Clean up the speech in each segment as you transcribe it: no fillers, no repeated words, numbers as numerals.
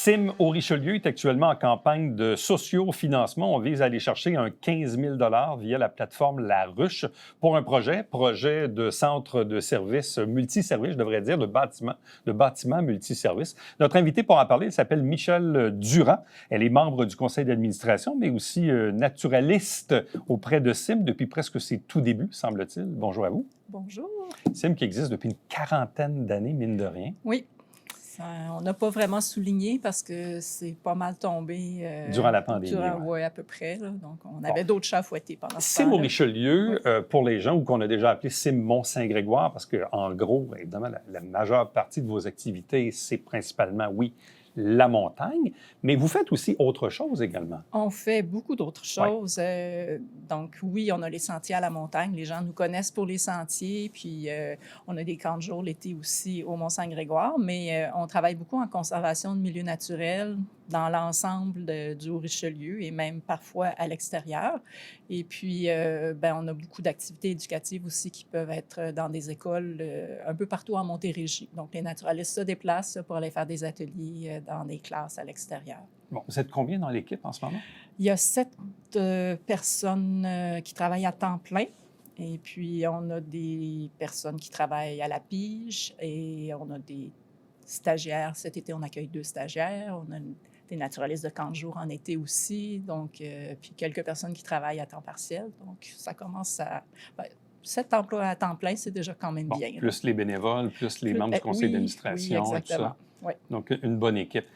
CIM au Richelieu est actuellement en campagne de sociofinancement. On vise à aller chercher un 15 000 via la plateforme La Ruche pour un projet de centre de services multiservices, je devrais dire, de bâtiment multiservices. Notre invitée pour en parler, elle s'appelle Michèle Durand. Elle est membre du conseil d'administration, mais aussi naturaliste auprès de CIM depuis presque ses tout débuts, semble-t-il. Bonjour à vous. Bonjour. CIM qui existe depuis une quarantaine d'années, mine de rien. Oui. On n'a pas vraiment souligné parce que c'est pas mal tombé. Durant la pandémie. Oui, à peu près. Là. Donc, on avait d'autres chats à fouetter pendant ce CIM temps-là. au Richelieu, pour les gens, ou qu'on a déjà appelé CIM Mont-Saint-Grégoire, parce qu'en gros, évidemment, la majeure partie de vos activités, c'est principalement, oui, la montagne, mais vous faites aussi autre chose également. On fait beaucoup d'autres choses. Donc, oui, on a les sentiers à la montagne. Les gens nous connaissent pour les sentiers. Puis, on a des camps de jour l'été aussi au Mont-Saint-Grégoire. Mais on travaille beaucoup en conservation de milieux naturels dans l'ensemble du Haut-Richelieu et même parfois à l'extérieur. Et puis, on a beaucoup d'activités éducatives aussi qui peuvent être dans des écoles un peu partout en Montérégie. Donc, les naturalistes se déplacent pour aller faire des ateliers dans des classes à l'extérieur. Bon, vous êtes combien dans l'équipe en ce moment? Il y a 7 personnes qui travaillent à temps plein. Et puis, on a des personnes qui travaillent à la pige et on a des stagiaires. Cet été, on accueille 2 stagiaires. On a des naturalistes de camp de jour en été aussi. Donc, puis quelques personnes qui travaillent à temps partiel. Donc, ça commence à... 7 emplois à temps plein, c'est déjà quand même bien. Plus les bénévoles, plus les membres du conseil d'administration. Oui, exactement. Tout ça. Oui. Donc, une bonne équipe.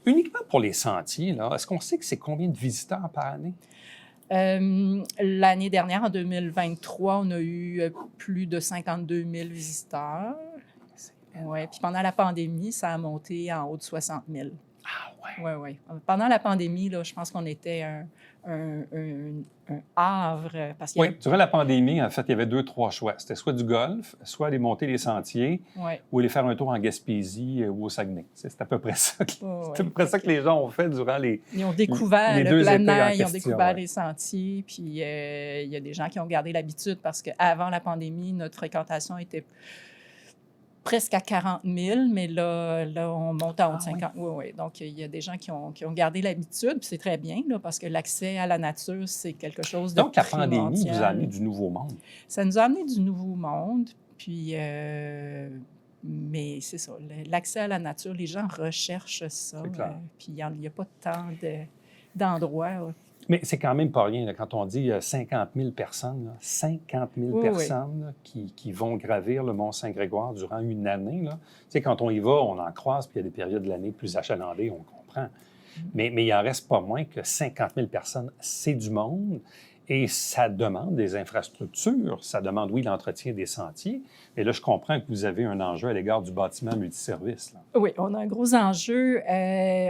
Uniquement pour les sentiers, là, est-ce qu'on sait que c'est combien de visiteurs par année? L'année dernière, en 2023, on a eu plus de 52 000 visiteurs. Oui, puis pendant la pandémie, ça a monté en haut de 60 000. Ah ouais? Oui. Pendant la pandémie, là, je pense qu'on était un havre. Parce qu'il durant la pandémie, en fait, il y avait 2-3 choix. C'était soit du golf, soit aller monter les sentiers, ou aller faire un tour en Gaspésie ou au Saguenay. C'est à peu près ça. C'est à peu près ça que les gens ont fait durant les Ils ont découvert le plein air, ils ont découvert les sentiers, puis il y a des gens qui ont gardé l'habitude parce qu'avant la pandémie, notre fréquentation était presque à 40 000, mais là on monte à haut de 50 000. Oui. Donc, il y a des gens qui ont gardé l'habitude, puis c'est très bien, là, parce que l'accès à la nature, c'est quelque chose de primordial. Donc, la pandémie vous a amené du nouveau monde. Ça nous a amené du nouveau monde, puis... mais c'est ça, l'accès à la nature, les gens recherchent ça. Puis il n'y a pas tant d'endroits... Mais c'est quand même pas rien là, quand on dit 50 000 personnes, là, 50 000 personnes là, qui vont gravir le Mont-Saint-Grégoire durant une année. Là. Tu sais, quand on y va, on en croise, puis il y a des périodes de l'année plus achalandées, on comprend. Mais il en reste pas moins que 50 000 personnes, c'est du monde. Et ça demande des infrastructures, ça demande, oui, l'entretien des sentiers. Mais là, je comprends que vous avez un enjeu à l'égard du bâtiment multiservice. Là. Oui, on a un gros enjeu.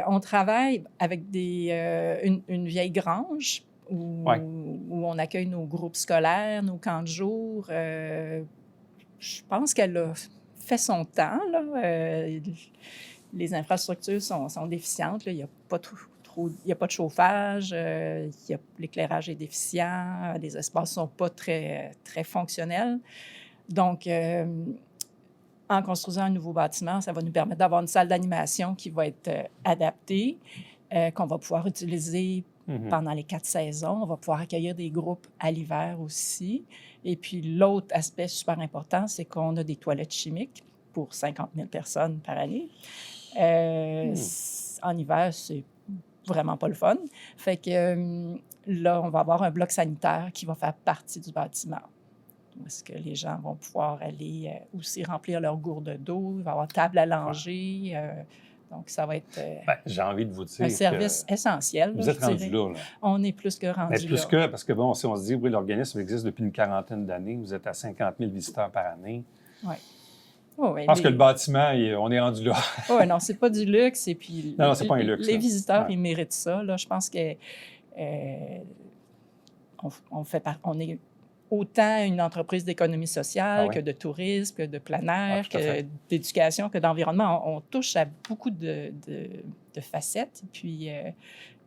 On travaille avec une vieille grange où on accueille nos groupes scolaires, nos camps de jour. Je pense qu'elle a fait son temps. Là. Les infrastructures sont déficientes. Là. Il n'y a pas il n'y a pas de chauffage, l'éclairage est déficient, les espaces ne sont pas très, très fonctionnels. Donc, en construisant un nouveau bâtiment, ça va nous permettre d'avoir une salle d'animation qui va être adaptée, qu'on va pouvoir utiliser pendant les 4 saisons. On va pouvoir accueillir des groupes à l'hiver aussi. Et puis, l'autre aspect super important, c'est qu'on a des toilettes chimiques pour 50 000 personnes par année. En hiver, c'est vraiment pas le fun. Fait que là, on va avoir un bloc sanitaire qui va faire partie du bâtiment. Est-ce que les gens vont pouvoir aller aussi remplir leur gourde d'eau? Il va y avoir table à langer. Donc, ça va être j'ai envie de vous dire un service essentiel. Vous êtes rendu là. On est plus que rendu là. Parce que, bon, si on se dit, oui, l'organisme existe depuis une quarantaine d'années, vous êtes à 50 000 visiteurs par année. Oui. Je pense que le bâtiment, on est rendu là. Oui, non, c'est pas du luxe. Et puis, non, c'est pas un luxe. Les visiteurs, ils méritent ça. Là. Je pense que on est autant une entreprise d'économie sociale que de tourisme, que de plein air, que d'éducation, que d'environnement. On touche à beaucoup de facettes. Et puis,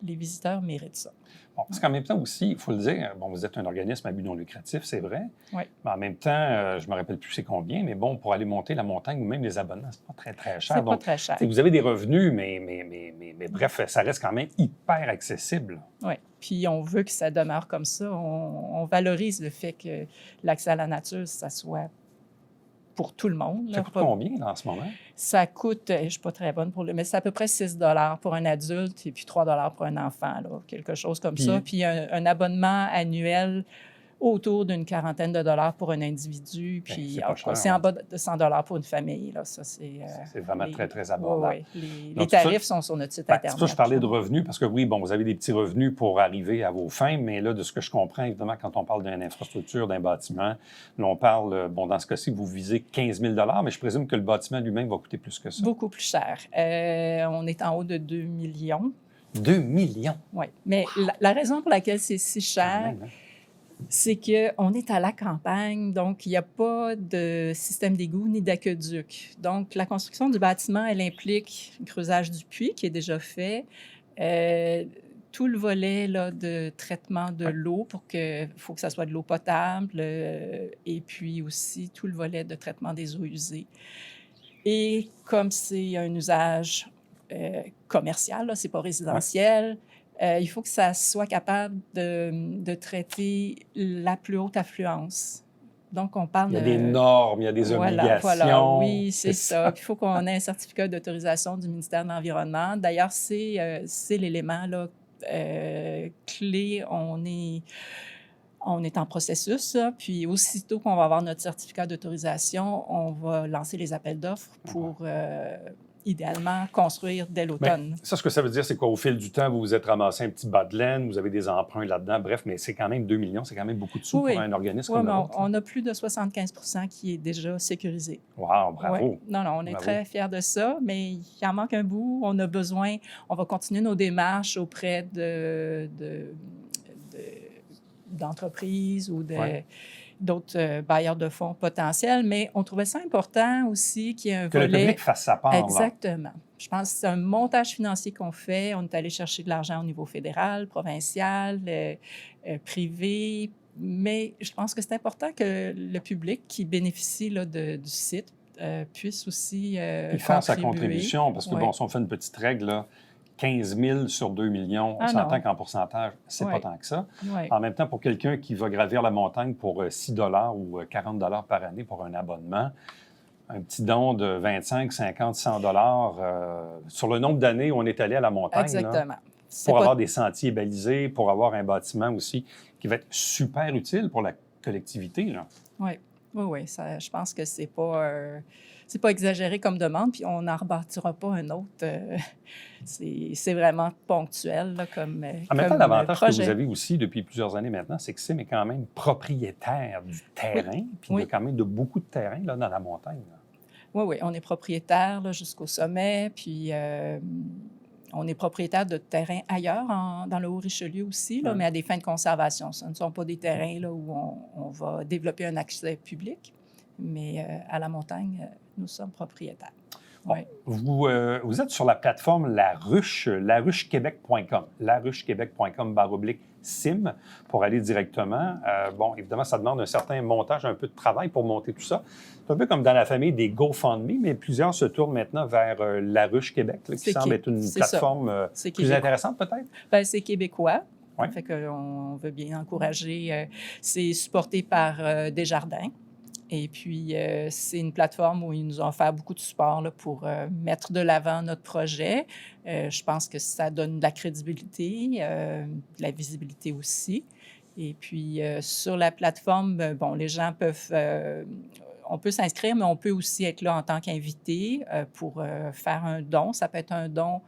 les visiteurs méritent ça. Bon, parce qu'en même temps aussi, il faut le dire, bon, vous êtes un organisme à but non lucratif, c'est vrai. Oui. Mais en même temps, je ne me rappelle plus c'est combien, mais bon, pour aller monter la montagne ou même les abonnements, c'est pas très, très cher. C'est pas Donc, très cher. vous avez des revenus, mais bref, ça reste quand même hyper accessible. Oui. Puis on veut que ça demeure comme ça. On valorise le fait que l'accès à la nature, ça soit pour tout le monde. Ça coûte combien là, en ce moment? Ça coûte, je ne suis pas très bonne pour mais c'est à peu près 6 pour un adulte et puis 3 pour un enfant, là, quelque chose comme ça. Puis un abonnement annuel autour d'une quarantaine de dollars pour un individu, puis c'est en bas de 100 pour une famille. Là. Ça, c'est vraiment très, très abordable. Oui. Les tarifs sont sur notre site Internet. C'est ça, je parlais de revenus, parce que oui, bon, vous avez des petits revenus pour arriver à vos fins, mais là, de ce que je comprends, évidemment, quand on parle d'une infrastructure, d'un bâtiment, là, on parle, bon, dans ce cas-ci, vous visez 15 000 mais je présume que le bâtiment lui-même va coûter plus que ça. Beaucoup plus cher. On est en haut de 2 millions. 2 millions? Oui. Mais la raison pour laquelle c'est si cher, c'est qu'on est à la campagne, donc il n'y a pas de système d'égout ni d'aqueduc. Donc, la construction du bâtiment, elle implique le creusage du puits qui est déjà fait, tout le volet là, de traitement de l'eau faut que ça soit de l'eau potable, et puis aussi tout le volet de traitement des eaux usées. Et comme c'est un usage commercial, ce n'est pas résidentiel, il faut que ça soit capable de traiter la plus haute affluence. Donc, on parle Il y a des normes, il y a des obligations. Voilà, oui, c'est ça. Il faut qu'on ait un certificat d'autorisation du ministère de l'Environnement. D'ailleurs, c'est l'élément là, clé. On est en processus, puis aussitôt qu'on va avoir notre certificat d'autorisation, on va lancer les appels d'offres pour idéalement construire dès l'automne. Ça, ce que ça veut dire, c'est qu'au fil du temps, vous vous êtes ramassé un petit bas de laine, vous avez des emprunts là-dedans, bref, mais c'est quand même 2 millions, c'est quand même beaucoup de sous pour un organisme comme le vôtre. On a plus de 75 qui est déjà sécurisé. Wow, bravo! Ouais. Non, on est très fiers de ça, mais il en manque un bout. On a besoin, on va continuer nos démarches auprès d'entreprises ou d'autres bailleurs de fonds potentiels, mais on trouvait ça important aussi qu'il y ait un volet... Que le public fasse sa part. Exactement. Là. Je pense que c'est un montage financier qu'on fait. On est allé chercher de l'argent au niveau fédéral, provincial, privé, mais je pense que c'est important que le public qui bénéficie là, du site puisse aussi il fait sa contribution, parce que, bon, si on fait une petite règle, là, 15 000 sur 2 millions, on s'entend qu'en pourcentage, c'est pas tant que ça. En même temps, pour quelqu'un qui va gravir la montagne pour 6 ou 40 par année pour un abonnement, un petit don de 25, 50, 100 sur le nombre d'années où on est allé à la montagne. Exactement. Là, pour avoir des sentiers balisés, pour avoir un bâtiment aussi qui va être super utile pour la collectivité. Là. Oui. Ça, je pense que c'est pas exagéré comme demande, puis on n'en rebâtira pas un autre. C'est vraiment ponctuel là, comme en même temps, l'avantage que vous avez aussi depuis plusieurs années maintenant, c'est que Sim est quand même propriétaire du terrain, puis il y a quand même beaucoup de terrain là, dans la montagne. Là. Oui, on est propriétaire là, jusqu'au sommet, puis on est propriétaire de terrains ailleurs, dans le Haut-Richelieu aussi, là, mais à des fins de conservation. Ce ne sont pas des terrains là, où on va développer un accès public, mais à la montagne, nous sommes propriétaires. Bon, vous êtes sur la plateforme La Ruche, laruchequebec.com, laruchequebec.com/sim pour aller directement. Bon, évidemment, ça demande un certain montage, un peu de travail pour monter tout ça. C'est un peu comme dans la famille des GoFundMe, mais plusieurs se tournent maintenant vers La Ruche Québec, là, qui semble être une plateforme plus intéressante peut-être? Bien, c'est québécois. Ça fait qu'on veut bien encourager. C'est supporté par Desjardins. Et puis, c'est une plateforme où ils nous ont offert beaucoup de support là, pour mettre de l'avant notre projet. Je pense que ça donne de la crédibilité, de la visibilité aussi. Et puis, sur la plateforme, bon, les gens peuvent... on peut s'inscrire, mais on peut aussi être là en tant qu'invité pour faire un don. Ça peut être un don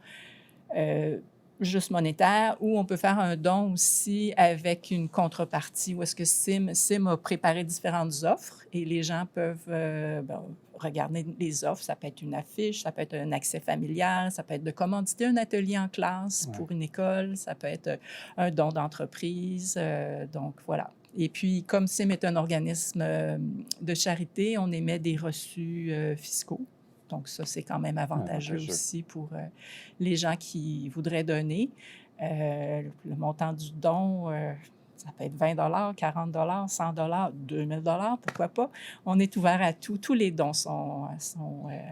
juste monétaire, ou on peut faire un don aussi avec une contrepartie, où est-ce que Sim a préparé différentes offres et les gens peuvent regarder les offres. Ça peut être une affiche, ça peut être un accès familial, ça peut être de commanditer un atelier en classe pour une école, ça peut être un don d'entreprise. Donc, voilà. Et puis, comme Sim est un organisme de charité, on émet des reçus fiscaux. Donc, ça, c'est quand même avantageux aussi pour les gens qui voudraient donner. Le montant du don, ça peut être 20 40 100 2 000 pourquoi pas. On est ouvert à tout. Tous les dons sont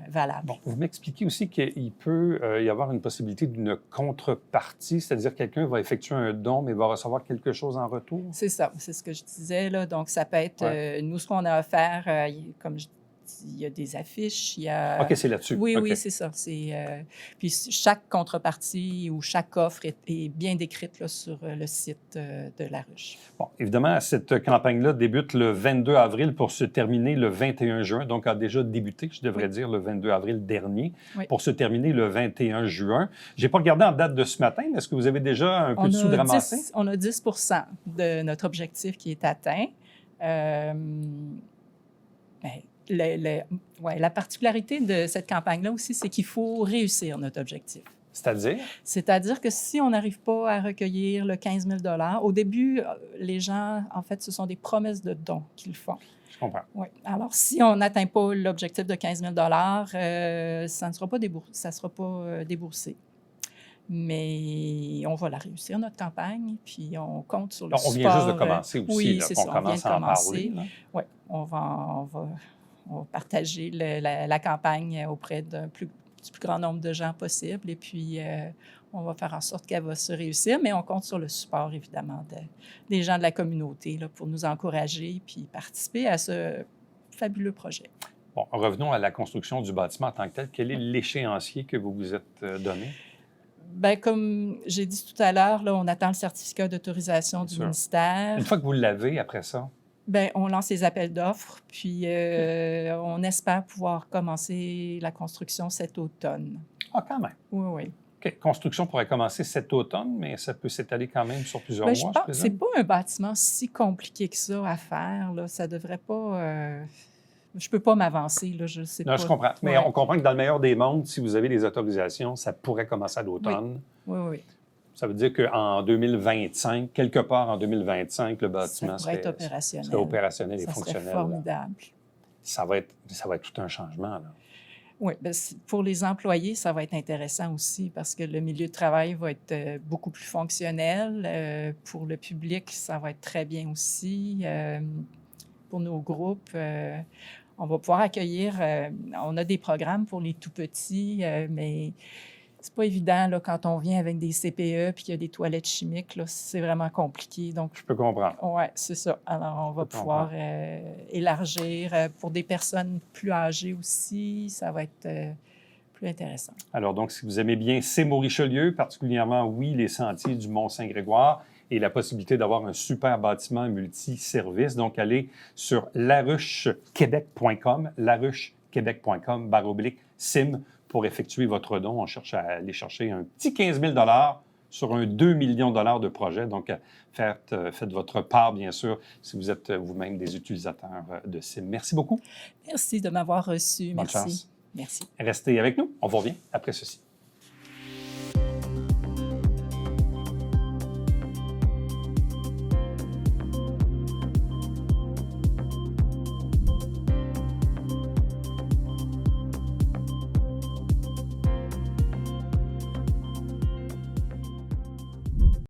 valables. Bon, vous m'expliquez aussi qu'il peut y avoir une possibilité d'une contrepartie, c'est-à-dire que quelqu'un va effectuer un don, mais va recevoir quelque chose en retour? C'est ça, c'est ce que je disais, là. Donc, ça peut être, nous, ce qu'on a offert, comme je dis, il y a des affiches, il y a... OK, c'est là-dessus. Oui, OK. oui, c'est ça. Puis chaque contrepartie ou chaque offre est bien décrite là, sur le site de La Ruche. Bon, évidemment, cette campagne-là débute le 22 avril pour se terminer le 21 juin, donc a déjà débuté, je devrais dire, le 22 avril dernier, pour se terminer le 21 juin. Je n'ai pas regardé en date de ce matin, mais est-ce que vous avez déjà un peu de sous de ramasser? On a 10 de notre objectif qui est atteint. La particularité de cette campagne-là aussi, c'est qu'il faut réussir notre objectif. C'est-à-dire? C'est-à-dire que si on n'arrive pas à recueillir le 15 000 au début, les gens, en fait, ce sont des promesses de dons qu'ils font. Je comprends. Oui. Alors, si on n'atteint pas l'objectif de 15 000 ça ne sera pas déboursé. Mais on va la réussir, notre campagne, puis on compte sur le support. On vient juste de commencer aussi, oui, là, c'est on ça, commence à en parler. Oui, on va partager la campagne auprès du plus grand nombre de gens possible, et puis on va faire en sorte qu'elle va se réussir, mais on compte sur le support, évidemment, des gens de la communauté là, pour nous encourager puis participer à ce fabuleux projet. Bon, revenons à la construction du bâtiment en tant que tel. Quel est l'échéancier que vous vous êtes donné? Bien, comme j'ai dit tout à l'heure, là, on attend le certificat d'autorisation du ministère. Une fois que vous l'avez, après ça? Bien, on lance les appels d'offres, puis on espère pouvoir commencer la construction cet automne. Ah, quand même. Oui, oui. OK. Construction pourrait commencer cet automne, mais ça peut s'étaler quand même sur plusieurs mois, je pense que ce n'est pas un bâtiment si compliqué que ça à faire. Là. Ça ne devrait pas... Je ne peux pas m'avancer, là, je ne sais pas. Non, je comprends. Mais on comprend que dans le meilleur des mondes, si vous avez les autorisations, ça pourrait commencer à l'automne. Oui, oui, oui. Ça veut dire qu'en 2025, quelque part en 2025, le bâtiment serait opérationnel et fonctionnel. Ça serait formidable. Ça va être tout un changement, là. Oui, bien, pour les employés, ça va être intéressant aussi parce que le milieu de travail va être beaucoup plus fonctionnel. Pour le public, ça va être très bien aussi. Pour nos groupes, on va pouvoir accueillir... on a des programmes pour les tout-petits, mais c'est pas évident là, quand on vient avec des CPE puis qu'il y a des toilettes chimiques. Là, c'est vraiment compliqué. Donc, je peux comprendre. Oui, c'est ça. Alors, on va pouvoir élargir. Pour des personnes plus âgées aussi, ça va être plus intéressant. Alors, donc, si vous aimez bien Saint-Maurice-Richelieu, particulièrement, oui, les sentiers du Mont-Saint-Grégoire, et la possibilité d'avoir un super bâtiment multi-service. Donc, allez sur laruchequebec.com, laruchequebec.com/sim pour effectuer votre don. On cherche à aller chercher un petit 15 000 sur un 2 millions de projet. Donc, faites votre part, bien sûr, si vous êtes vous-même des utilisateurs de SIM. Merci beaucoup. Merci de m'avoir reçu. Bonne Merci. chance. Merci. Restez avec nous. On vous revient après ceci.